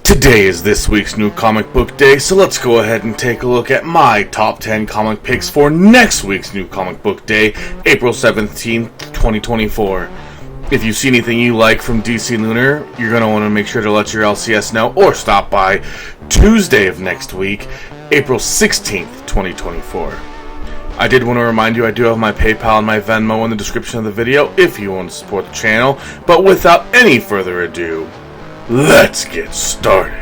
Today is this week's new comic book day, so let's go ahead and take a look at my top 10 comic picks for next week's new comic book day, April 17th, 2024. If you see anything you like from DC Lunar, you're going to want to make sure to let your LCS know or stop by Tuesday of next week, April 16th, 2024. I did want to remind you I do have my PayPal and my Venmo in the description of the video if you want to support the channel, but without any further ado, let's get started.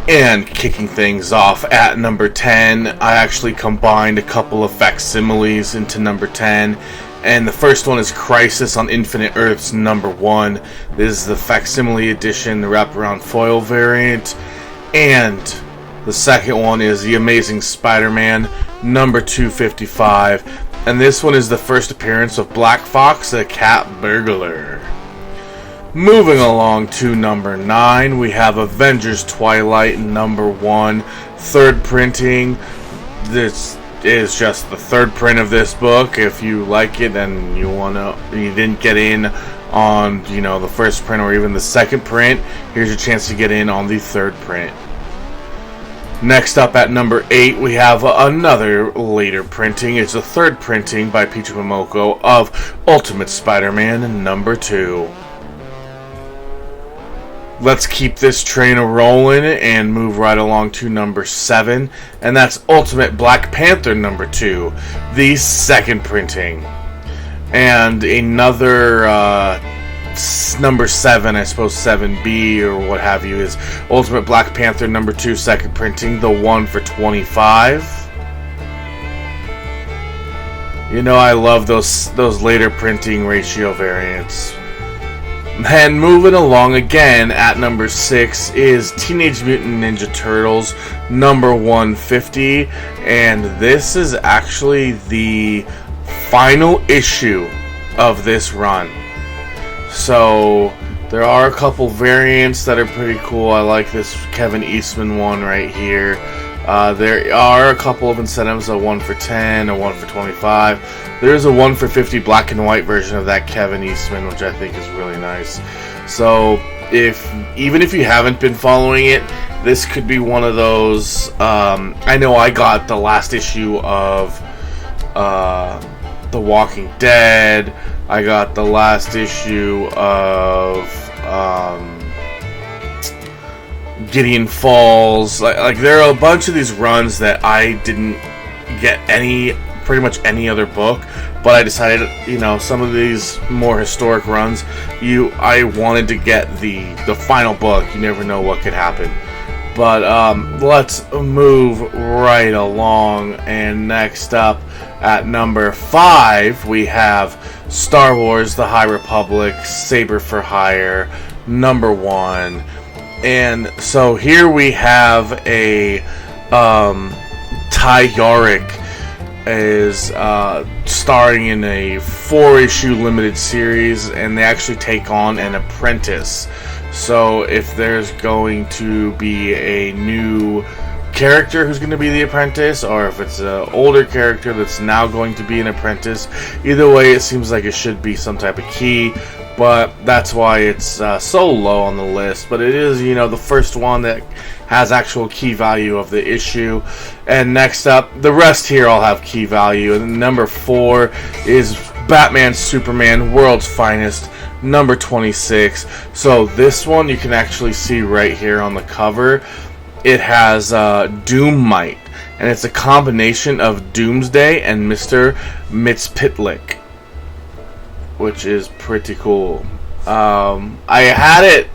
And kicking things off at number 10, I actually combined a couple of facsimiles into number 10. And the first one is Crisis on Infinite Earths number 1. This is the facsimile edition, the wraparound foil variant. And the second one is The Amazing Spider-Man number 255. And this one is the first appearance of Black Fox, the cat burglar. Moving along to number 9, we have Avengers Twilight number 1, third printing. This is just the third print of this book. If you like it and you didn't get in on, the first print or even the second print, here's your chance to get in on the third print. Next up at number 8, we have another later printing. It's a third printing by Peter Momoko of Ultimate Spider-Man number 2. Let's keep this train a-rolling and move right along to number 7, and that's Ultimate Black Panther number 2, the second printing. And another number 7, I suppose 7B or what have you, is Ultimate Black Panther number 2 second printing, the one for 25. I love those later printing ratio variants. And moving along again at number 6 is Teenage Mutant Ninja Turtles number 150, and this is actually the final issue of this run. So there are a couple variants that are pretty cool. I like this Kevin Eastman one right here. There are a couple of incentives, a 1 for 10, a 1 for 25. There's a 1 for 50 black and white version of that Kevin Eastman, which I think is really nice. So even if you haven't been following it, this could be one of those. I know I got the last issue of The Walking Dead. I got the last issue of Gideon Falls. Like there are a bunch of these runs that I didn't get pretty much any other book, but I decided, some of these more historic runs, I wanted to get the final book. You never know what could happen. But let's move right along, and next up at number 5, we have Star Wars The High Republic Saber for Hire number 1. And so here we have a Ty Yorick is starring in a 4-issue limited series, and they actually take on an apprentice. So if there's going to be a new character who's going to be the apprentice, or if it's an older character that's now going to be an apprentice, either way it seems like it should be some type of key, but that's why it's so low on the list. But it is, the first one that has actual key value of the issue. And next up, the rest here all have key value. And number 4 is Batman Superman World's Finest number 26. So this one you can actually see right here on the cover. It has Doommite, and it's a combination of Doomsday and Mr. Mxyzptlk, which is pretty cool. I had it.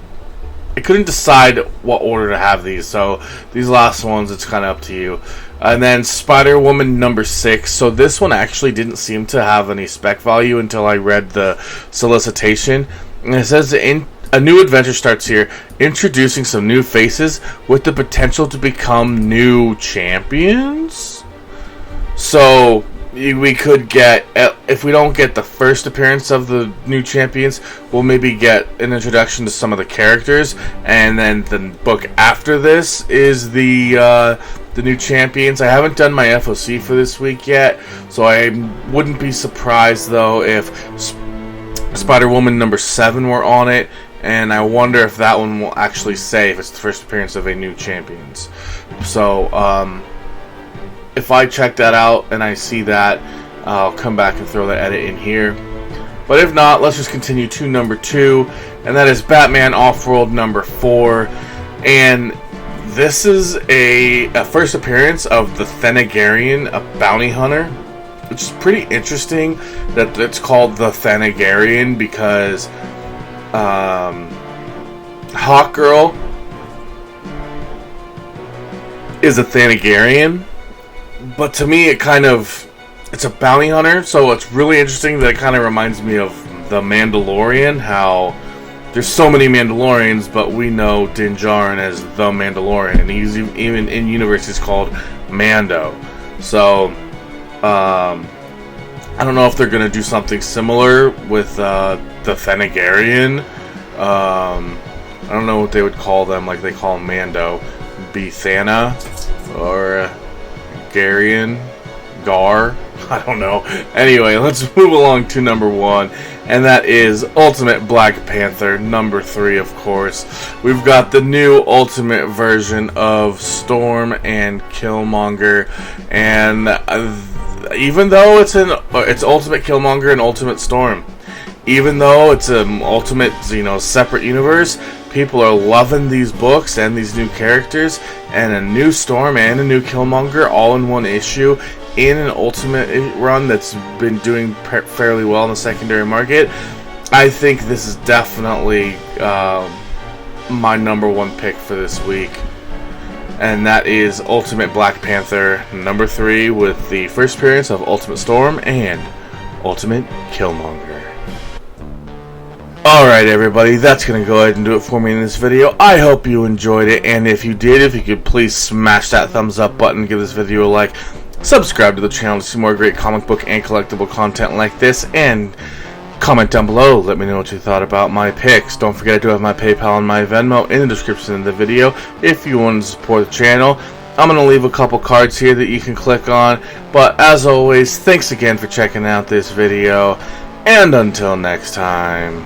I couldn't decide what order to have these, so these last ones, it's kind of up to you. And then Spider-Woman number 6. So this one actually didn't seem to have any spec value until I read the solicitation. And it says a new adventure starts here, introducing some new faces with the potential to become new champions. So we could get, if we don't get the first appearance of the new champions, we'll maybe get an introduction to some of the characters, and then the book after this is the new champions. I haven't done my FOC for this week yet, so I wouldn't be surprised though if Spider-Woman number 7 were on it, and I wonder if that one will actually say if it's the first appearance of a new Champions. So, if I check that out and I see that, I'll come back and throw the edit in here. But if not, let's just continue to number 2, and that is Batman Off-World number 4. And this is a first appearance of the Thanagarian, a bounty hunter, which is pretty interesting that it's called the Thanagarian because Hawkgirl is a Thanagarian, but to me it's a bounty hunter, so it's really interesting that it kind of reminds me of the Mandalorian, how there's so many Mandalorians, but we know Din Djarin as the Mandalorian, and he's even in universe he's called Mando. So I don't know if they're gonna do something similar with the Thanagarian. I don't know what they would call them, like they call him Mando, be Thana or Garian, Gar. I don't know. Anyway, let's move along to number 1, and that is Ultimate Black Panther number 3. Of course, we've got the new Ultimate version of Storm and Killmonger, and even though it's Ultimate Killmonger and Ultimate Storm, even though it's an Ultimate, separate universe, people are loving these books and these new characters, and a new Storm and a new Killmonger all in one issue in an Ultimate run that's been doing fairly well in the secondary market. I think this is definitely my number 1 pick for this week, and that is Ultimate Black Panther number 3 with the first appearance of Ultimate Storm and Ultimate Killmonger. Alright everybody, that's going to go ahead and do it for me in this video. I hope you enjoyed it, and if you did, if you could please smash that thumbs up button, give this video a like, subscribe to the channel to see more great comic book and collectible content like this, and comment down below, let me know what you thought about my picks. Don't forget I do have my PayPal and my Venmo in the description of the video if you want to support the channel. I'm going to leave a couple cards here that you can click on, but as always, thanks again for checking out this video, and until next time.